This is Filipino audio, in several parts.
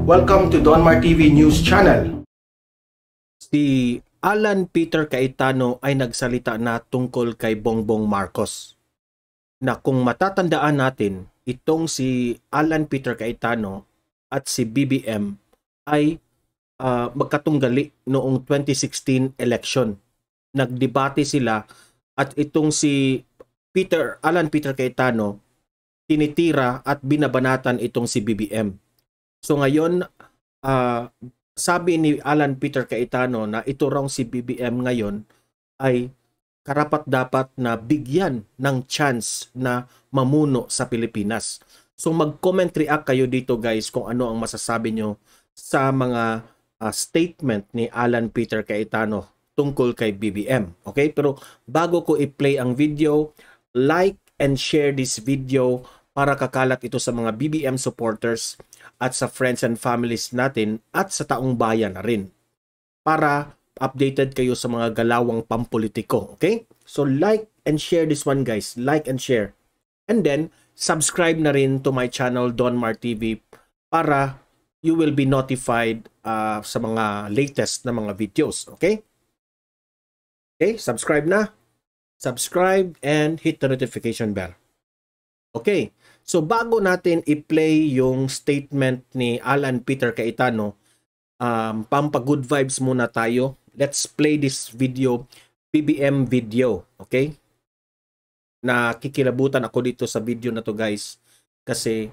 Welcome to Donmar TV News Channel. Si Alan Peter Cayetano ay nagsalita na tungkol kay Bongbong Marcos. Na kung matatandaan natin, itong si Alan Peter Cayetano at si BBM ay magkatunggali noong 2016 election. Nagdebate sila at itong si Alan Peter Cayetano tinitira at binabanatan itong si BBM. So ngayon, sabi ni Alan Peter Cayetano na ito raw si BBM ngayon ay karapat-dapat na bigyan ng chance na mamuno sa Pilipinas. So mag-comment react kayo dito guys kung ano ang masasabi nyo sa mga statement ni Alan Peter Cayetano tungkol kay BBM. Okay? Pero bago ko i-play ang video, like and share this video para kakalat ito sa mga BBM supporters at sa friends and families natin at sa taong bayan na rin. Para updated kayo sa mga galawang pampolitiko. Okay? So like and share this one guys. Like and share. And then, subscribe na rin to my channel Donmar TV para you will be notified sa mga latest na mga videos. Okay? Okay? Subscribe na. Subscribe and hit the notification bell. Okay. So bago natin i-play yung statement ni Alan Peter Cayetano, pampa-good vibes muna tayo. Let's play this video, BBM video, okay? Nakikilabutan ako dito sa video na to guys kasi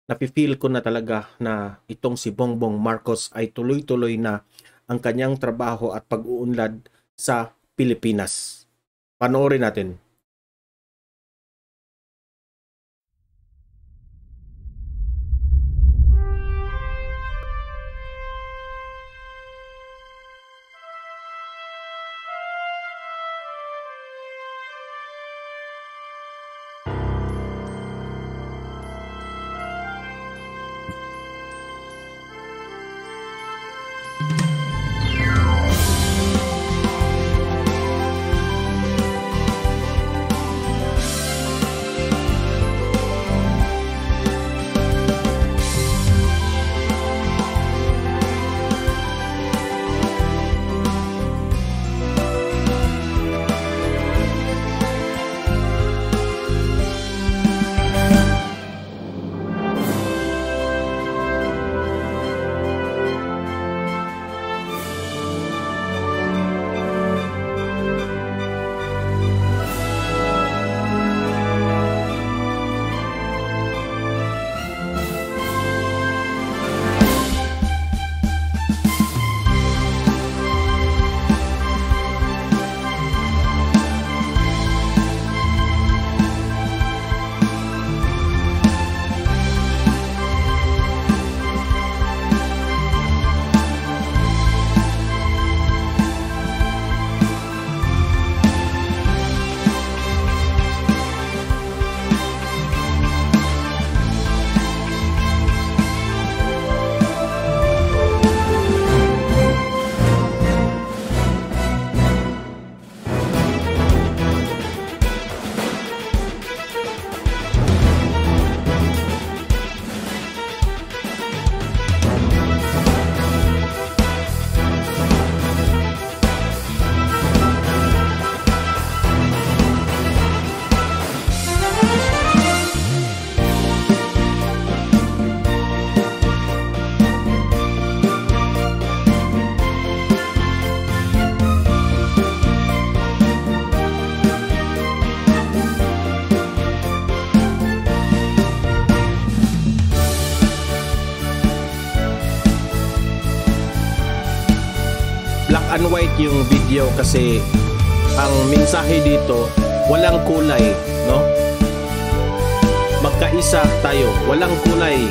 napifeel ko na talaga na itong si Bongbong Marcos ay tuloy-tuloy na ang kanyang trabaho at pag-uunlad sa Pilipinas. Panoorin natin. Black and white yung video kasi ang mensahe dito walang kulay, no? Magkaisa tayo, walang kulay.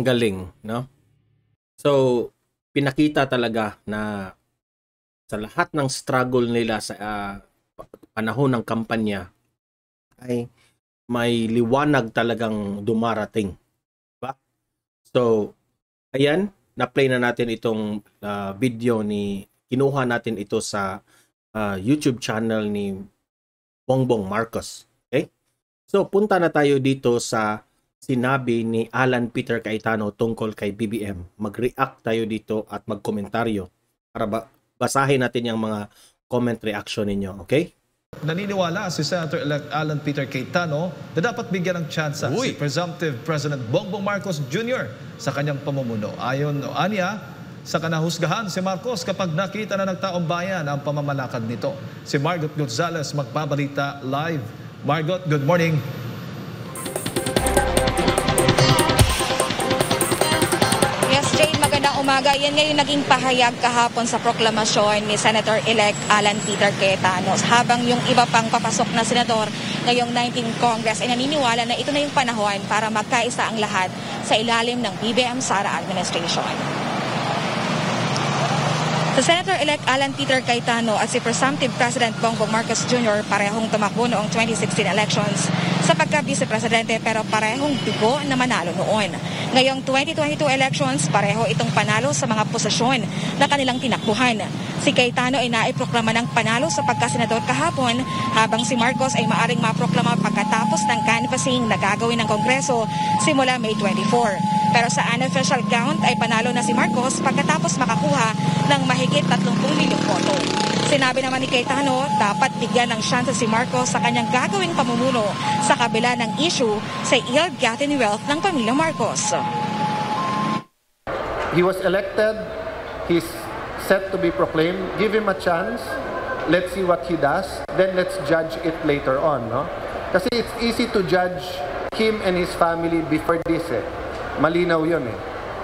galing, no? So, pinakita talaga na sa lahat ng struggle nila sa panahon ng kampanya ay may liwanag talagang dumarating. Diba? So, ayan, na-play na natin itong video kinuha natin ito sa YouTube channel ni Bongbong Marcos. Okay? So, punta na tayo dito sa sinabi ni Alan Peter Cayetano tungkol kay BBM. Mag-react tayo dito at mag-komentaryo para basahin natin yung mga comment reaction ninyo. Okay? Naniniwala si Senator-elect Alan Peter Cayetano na dapat bigyan ng tsansa si Presumptive President Bongbong Marcos Jr. sa kanyang pamumuno. Ayon o anya, sa kanahusgahan si Marcos kapag nakita na ng taong bayan ang pamamalakad nito. Si Margot Gonzalez magbabalita live. Margot, good morning. Yes, Jane, magandang umaga. Yan ngayon naging pahayag kahapon sa proklamasyon ni Senator-elect Alan Peter Cayetano. Habang yung iba pang papasok na senador ngayong 19th Congress ay naniniwala na ito na yung panahon para magkaisa ang lahat sa ilalim ng BBM Sara administration. Si Senator-elect Alan Peter Cayetano at si Presumptive President Bongbong Marcos Jr. parehong tumakbo noong 2016 elections sa pagka-vice-presidente pero parehong bigo na manalo noon. Ngayong 2022 elections, pareho itong panalo sa mga posisyon na kanilang tinakbuhan. Si Cayetano ay naiproklama ng panalo sa pagkasenador kahapon habang si Marcos ay maaring maproklama pagkatapos ng canvassing na gagawin ng Kongreso simula May 24. Pero sa unofficial count ay panalo na si Marcos pagkatapos makakuha ng mahigit 30 milyong boto. Sinabi naman ni Cayetano, dapat bigyan ng syansa si Marcos sa kanyang gagawing pamumuno sa kabila ng issue sa ill-gotten wealth ng pamilya Marcos. He was elected, he's set to be proclaimed. Give him a chance, let's see what he does, then let's judge it later on. No? Kasi it's easy to judge him and his family before this. Malinaw yun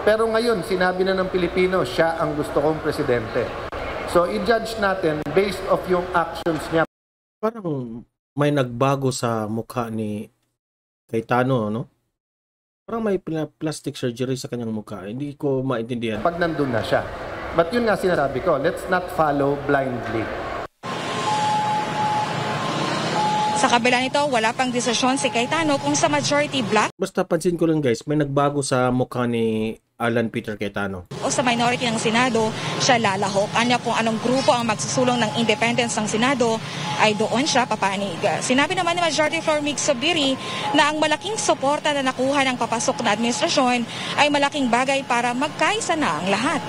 Pero ngayon, sinabi na ng Pilipino, siya ang gusto kong presidente. So, i-judge natin based of yung actions niya. Parang may nagbago sa mukha ni Cayetano, no? Parang may plastic surgery sa kanyang mukha. Hindi ko maintindihan. Pag nandun na siya. But yun nga sinasabi ko, let's not follow blindly. Sa kabila nito, wala pang desisyon si Cayetano kung sa majority black Basta pansin ko lang guys, may nagbago sa mukha ni Alan Peter Cayetano. O sa minority ng Senado, siya lalahok. Anya kung anong grupo ang magsusulong ng independence ng Senado, ay doon siya papanig. Sinabi naman ni Majority Floor Mig Zubiri na ang malaking suporta na nakuha ng papasok na administrasyon ay malaking bagay para magkaisa na ang lahat.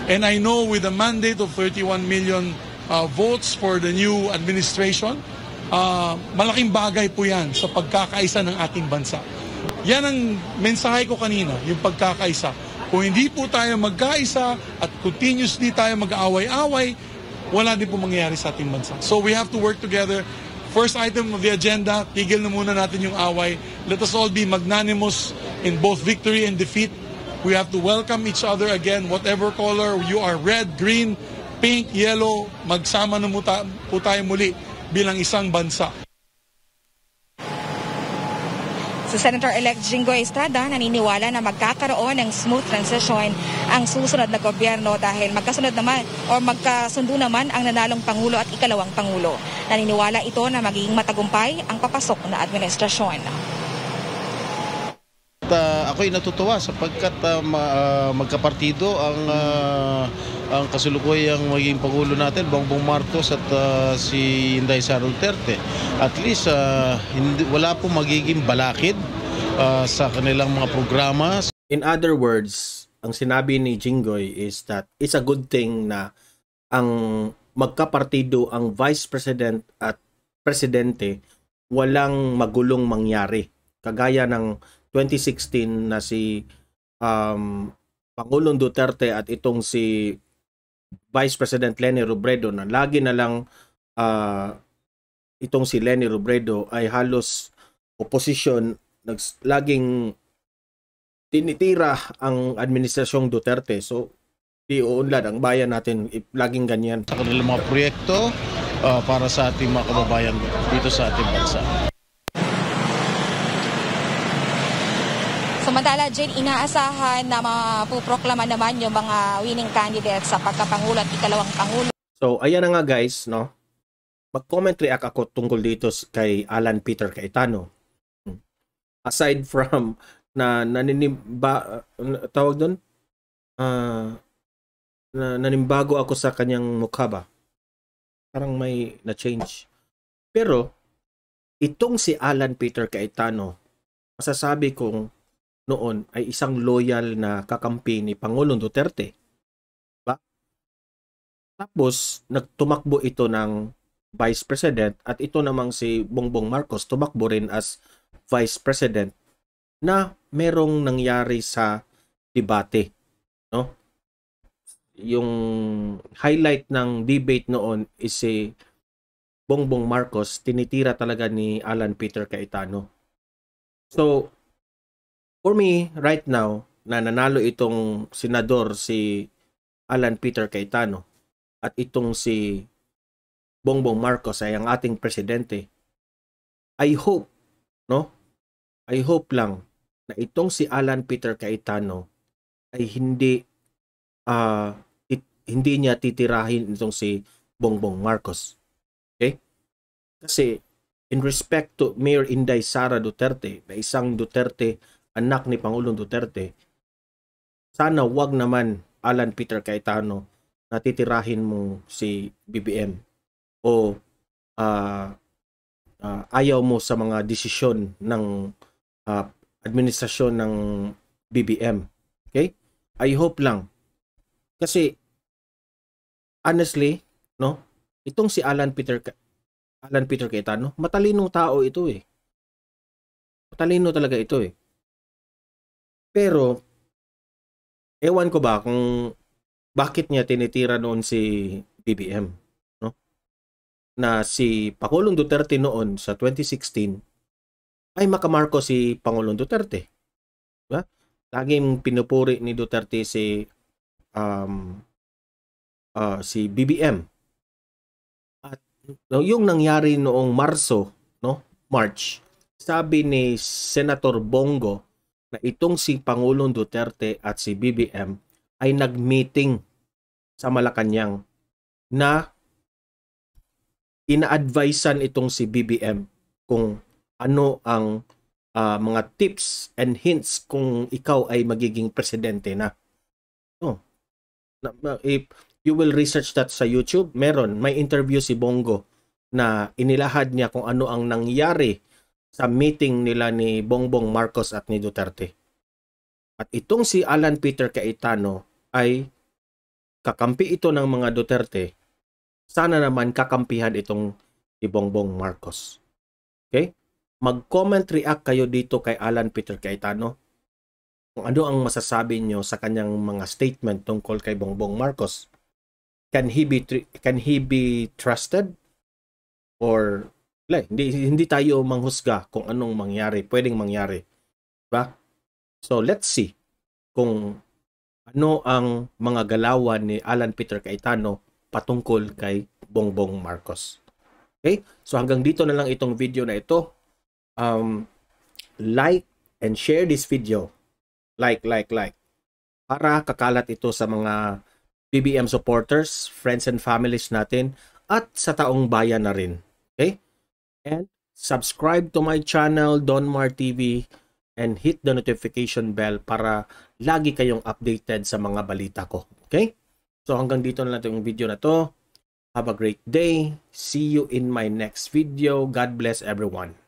And I know with the mandate of 31 million votes for the new administration, malaking bagay po yan sa pagkakaisa ng ating bansa. Yan ang mensahe ko kanina, yung pagkakaisa. Kung hindi po tayo magkaisa at continuously tayo mag-away-away, wala din po mangyayari sa ating bansa. So we have to work together. First item of the agenda, tigil na muna natin yung away. Let us all be magnanimous in both victory and defeat. We have to welcome each other again, whatever color you are, red, green, pink, yellow, magsama na po tayo muli bilang isang bansa. Si Senator-elect Jinggoy Estrada naniniwala na magkakaroon ng smooth transition ang susunod na gobyerno dahil magkasundo naman ang nanalong Pangulo at ikalawang Pangulo. Naniniwala ito na magiging matagumpay ang papasok na administrasyon. Ako'y natutuwa sapagkat magkapartido ang kasulukuyang maging Pangulo natin, Bongbong Marcos at si Inday Sara Duterte. At least wala pong magiging balakid sa kanilang mga programa. In other words, ang sinabi ni Jinggoy is that it's a good thing na ang magkapartido ang Vice President at Presidente walang magulong mangyari. Kagaya ng 2016 na si Pangulong Duterte at itong si Vice President Leni Robredo na lagi na lang itong si Leni Robredo ay halos opposition, laging tinitira ang administrasyong Duterte. So, di uunlad ang bayan natin laging ganyan. Sa kanilang mga proyekto para sa ating mga kababayan dito sa ating bansa. Samantala, Jane, inaasahan na mapuproklama naman yung mga winning candidates sa pagkapangulo at ikalawang pangulo. So, ayan na nga guys, no? Mag-comment react ako tungkol dito kay Alan Peter Cayetano. Aside from na tawag doon? Nanimbago ako sa kanyang mukha ba? Parang may na-change. Pero, itong si Alan Peter Cayetano, masasabi kong noon ay isang loyal na kakampi ni Pangulong Duterte. Ba? Tapos, nagtumakbo ito ng Vice President at ito namang si Bongbong Marcos tumakbo rin as Vice President na merong nangyari sa debate. No? Yung highlight ng debate noon is si Bongbong Marcos, tinitira talaga ni Alan Peter Cayetano. So, for me, right now, na nanalo itong senador si Alan Peter Cayetano at itong si Bongbong Marcos ay ang ating presidente, I hope, no? I hope lang na itong si Alan Peter Cayetano ay hindi niya titirahin itong si Bongbong Marcos. Okay? Kasi in respect to Mayor Inday Sara Duterte, na isang Duterte, anak ni Pangulong Duterte, sana wag naman Alan Peter Cayetano na titirahin mo si BBM o ayaw mo sa mga desisyon ng administrasyon ng BBM. Okay? I hope lang. Kasi honestly, no, itong si Alan Peter Cayetano, matalinong tao ito eh. Matalino talaga ito eh. Pero ewan ko ba kung bakit niya tinitira noon si BBM, no? Na si Pangulong Duterte noon sa 2016 ay makamarko si Pangulong Duterte. Diba? Laging pinupuri ni Duterte si BBM. At yung nangyari noong Marso, no? March, sabi ni Senator Bongo na itong si Pangulong Duterte at si BBM ay nag-meeting sa Malacanang na ina-advisean itong si BBM kung ano ang mga tips and hints kung ikaw ay magiging presidente na. If you will research that sa YouTube, may interview si Bongo na inilahad niya kung ano ang nangyari sa meeting nila ni Bongbong Marcos at ni Duterte. At itong si Alan Peter Cayetano ay kakampi ito ng mga Duterte. Sana naman kakampihan itong si Bongbong Marcos. Okay? Mag-comment react kayo dito kay Alan Peter Cayetano kung ano ang masasabi nyo sa kanyang mga statement tungkol kay Bongbong Marcos. Can he be trusted? Or hindi tayo manghusga kung anong pwedeng mangyari. Diba? So let's see kung ano ang mga galawan ni Alan Peter Cayetano patungkol kay Bongbong Marcos. Okay? So hanggang dito na lang itong video na ito. Like and share this video. Like. Para kakalat ito sa mga BBM supporters, friends and families natin at sa taong bayan na rin. Okay? And subscribe to my channel, Donmar TV, and hit the notification bell para lagi kayong updated sa mga balita ko. Okay? So hanggang dito na lang itong video na to. Have a great day. See you in my next video. God bless everyone.